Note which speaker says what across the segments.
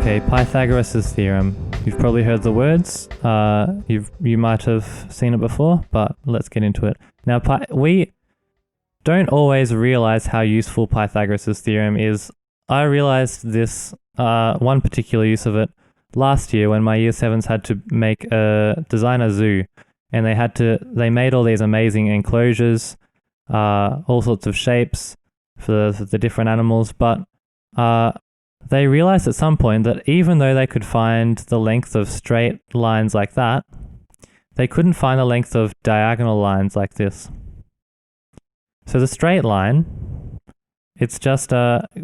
Speaker 1: Okay, Pythagoras' theorem. You've probably heard the words. You might have seen it before, but let's get into it. Now, we don't always realize how useful Pythagoras' theorem is. I realized this one particular use of it last year when my year 7s had to design a zoo, and they made all these amazing enclosures, all sorts of shapes for the different animals, but they realized at some point that even though they could find the length of straight lines like that, they couldn't find the length of diagonal lines like this. So the straight line, it's just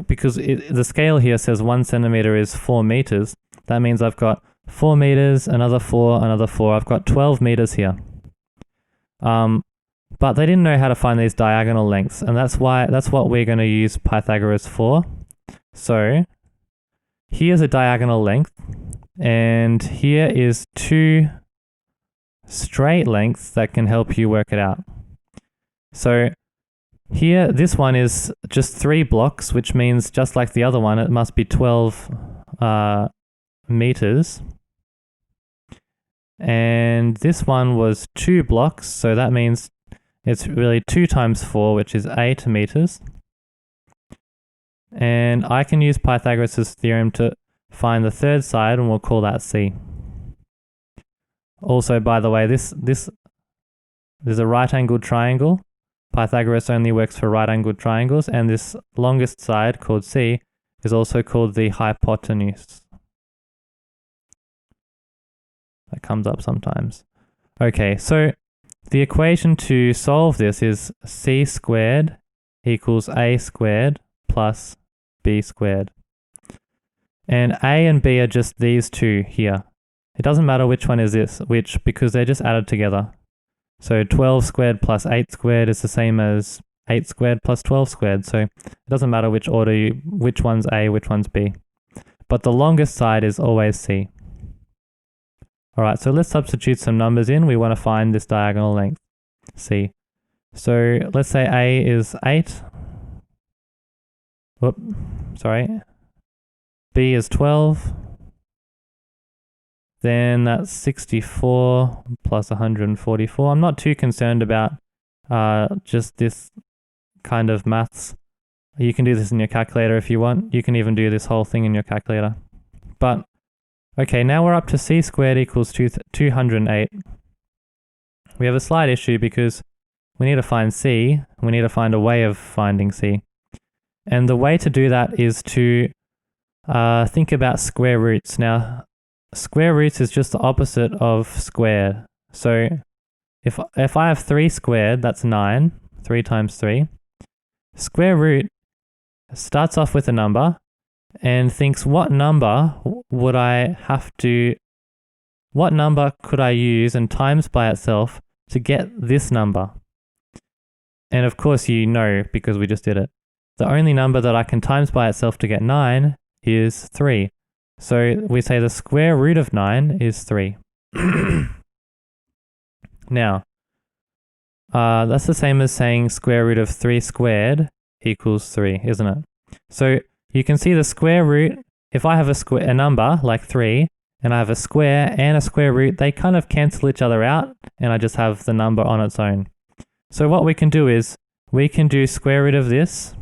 Speaker 1: because the scale here says 1 centimeter is 4 meters. That means I've got 4 meters, another 4, another 4. I've got 12 meters here. But they didn't know how to find these diagonal lengths, and that's what we're going to use Pythagoras for. So here's a diagonal length, and here is 2 straight lengths that can help you work it out. So here, this one is just 3 blocks, which means just like the other one, it must be 12 meters. And this one was 2 blocks, so that means it's really 2 times 4, which is 8 meters. And I can use Pythagoras' theorem to find the third side, and we'll call that C. Also, by the way, there's a right-angled triangle. Pythagoras only works for right-angled triangles, and this longest side, called C, is also called the hypotenuse. That comes up sometimes. Okay, so the equation to solve this is C squared equals A squared plus B squared. And A and B are just these two here. It doesn't matter which one is which, because they're just added together. So 12 squared plus 8 squared is the same as 8 squared plus 12 squared. So it doesn't matter which order, which one's A, which one's B. But the longest side is always C. Alright, so let's substitute some numbers in. We want to find this diagonal length, C. So let's say A is 8. B is 12. Then that's 64 plus 144. I'm not too concerned about just this kind of maths. You can do this in your calculator if you want. You can even do this whole thing in your calculator. But, okay, now we're up to C squared equals 208. We have a slight issue because we need to find C. We need to find a way of finding C. And the way to do that is to think about square roots. Now, square roots is just the opposite of squared. So if I have 3 squared, that's 9. 3 times 3. Square root starts off with a number and thinks, what number could I use and times by itself to get this number? And of course you know, because we just did it. The only number that I can times by itself to get 9 is 3. So we say the square root of 9 is 3. Now, that's the same as saying square root of 3 squared equals 3, isn't it? So you can see the square root, if I have a number like 3, and I have a square and a square root, they kind of cancel each other out, and I just have the number on its own. So what we can do is, we can do square root of this,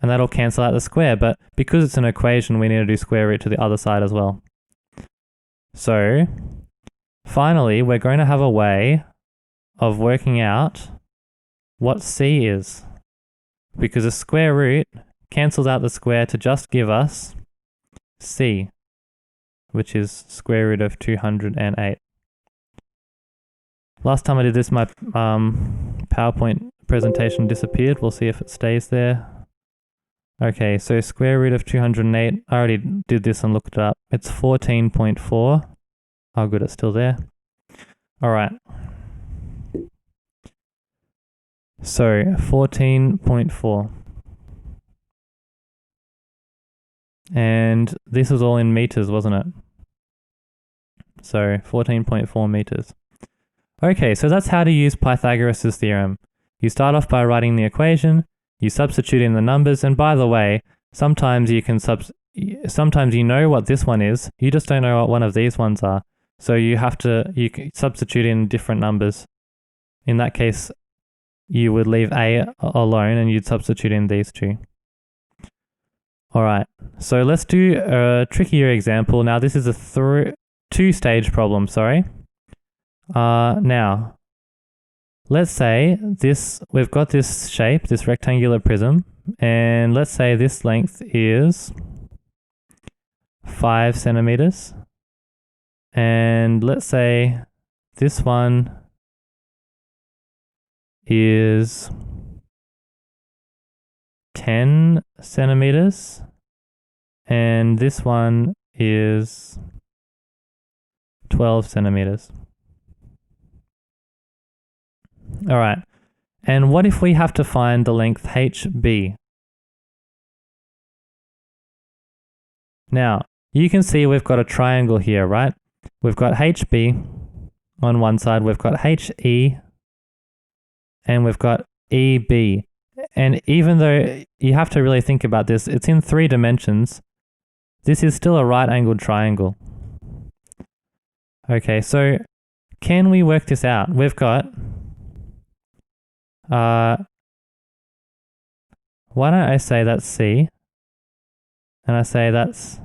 Speaker 1: and that'll cancel out the square, but because it's an equation, we need to do square root to the other side as well. So, finally, we're going to have a way of working out what C is, because a square root cancels out the square to just give us C, which is square root of 208. Last time I did this, my PowerPoint presentation disappeared. We'll see if it stays there. Okay, so square root of 208, I already did this and looked it up. It's 14.4. Oh good, it's still there. Alright. So, 14.4. And this was all in meters, wasn't it? So, 14.4 meters. Okay, so that's how to use Pythagoras' theorem. You start off by writing the equation, you substitute in the numbers, and by the way, sometimes you can sometimes you know what this one is, you just don't know what one of these ones are. So you can substitute in different numbers. In that case, you would leave A alone and you'd substitute in these two. All right, so let's do a trickier example. Now this is a two-stage problem, sorry. Now, let's say we've got this shape, this rectangular prism, and let's say this length is 5 centimeters. And let's say this one is 10 centimeters. And this one is 12 centimeters. All right. And what if we have to find the length HB? Now, you can see we've got a triangle here, right? We've got HB on one side, we've got HE, and we've got EB. And even though you have to really think about this, it's in 3 dimensions, this is still a right-angled triangle. Okay, so can we work this out? We've got, why don't I say that's C, and I say that's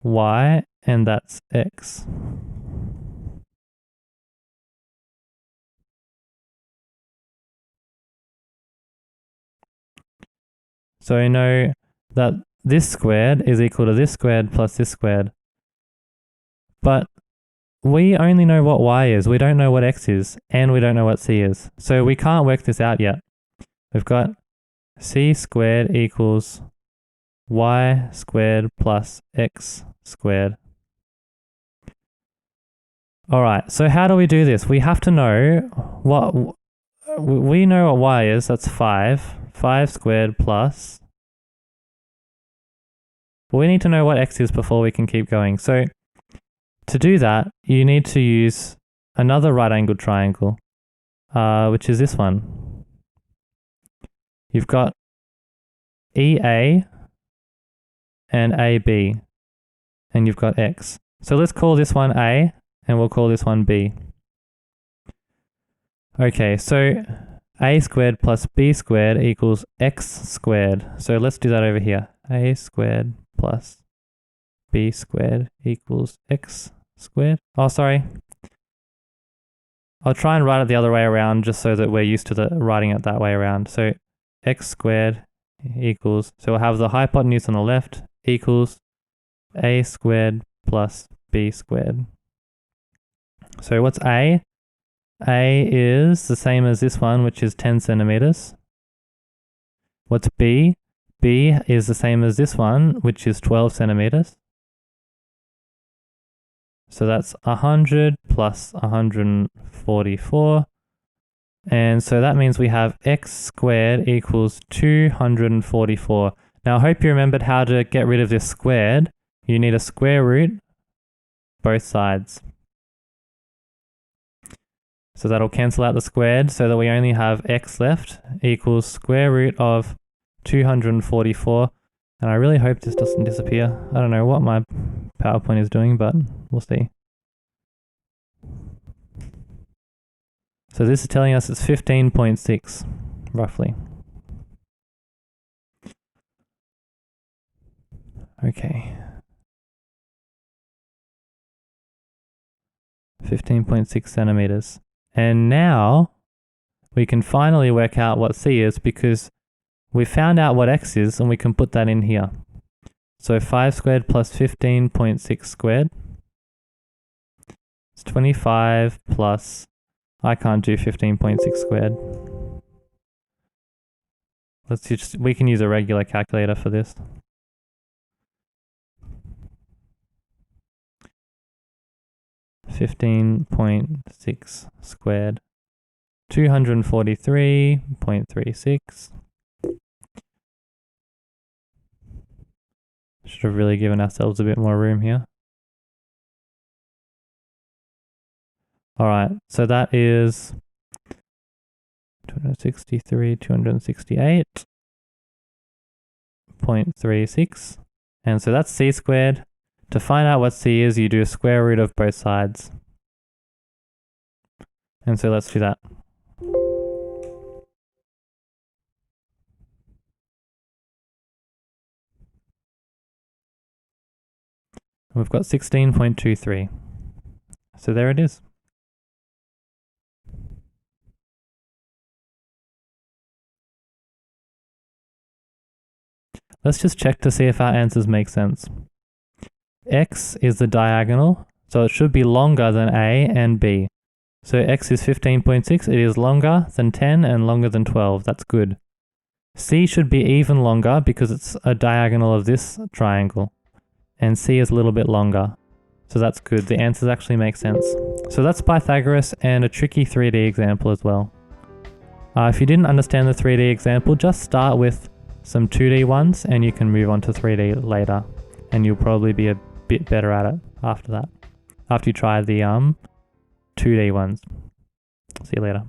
Speaker 1: Y, and that's X. So we know that this squared is equal to this squared plus this squared. But we only know what Y is, we don't know what X is, and we don't know what C is. So we can't work this out yet. We've got C squared equals Y squared plus X squared. All right, so how do we do this? We have to know what, we know what Y is, that's 5. 5 squared plus, we need to know what X is before we can keep going. So to do that, you need to use another right-angled triangle, which is this one. You've got EA and AB, and you've got X. So let's call this one A, and we'll call this one B. Okay, so A squared plus B squared equals X squared. So let's do that over here. A squared plus B squared equals X squared. Oh, sorry. I'll try and write it the other way around just so that we're used to writing it that way around. So X squared equals, so we'll have the hypotenuse on the left equals A squared plus B squared. So what's A? A is the same as this one, which is 10 centimeters. What's B? B is the same as this one, which is 12 centimeters. So that's 100 plus 144. And so that means we have X squared equals 244. Now I hope you remembered how to get rid of this squared. You need a square root both sides. So that'll cancel out the squared so that we only have X left equals square root of 244. And I really hope this doesn't disappear. I don't know what my PowerPoint is doing, but we'll see. So this is telling us it's 15.6, roughly. Okay. 15.6 centimeters. And now we can finally work out what C is because we found out what X is and we can put that in here. So 5 squared plus 15.6 squared. It's 25 plus, I can't do 15.6 squared. We can use a regular calculator for this. (15.6) squared, 243.36. Should have really given ourselves a bit more room here. Alright, so that is 263, 268. 16.36. And so that's c squared. To find out what c is, you do square root of both sides. And so let's do that. We've got 16.23. So there it is. Let's just check to see if our answers make sense. X is the diagonal, so it should be longer than A and B. So X is 15.6, it is longer than 10 and longer than 12, that's good. C should be even longer because it's a diagonal of this triangle. And C is a little bit longer, so that's good. The answers actually make sense. So that's Pythagoras and a tricky 3D example as well. If you didn't understand the 3D example, just start with some 2D ones and you can move on to 3D later. And you'll probably be a bit better at it after that. After you try the 2D ones. See you later.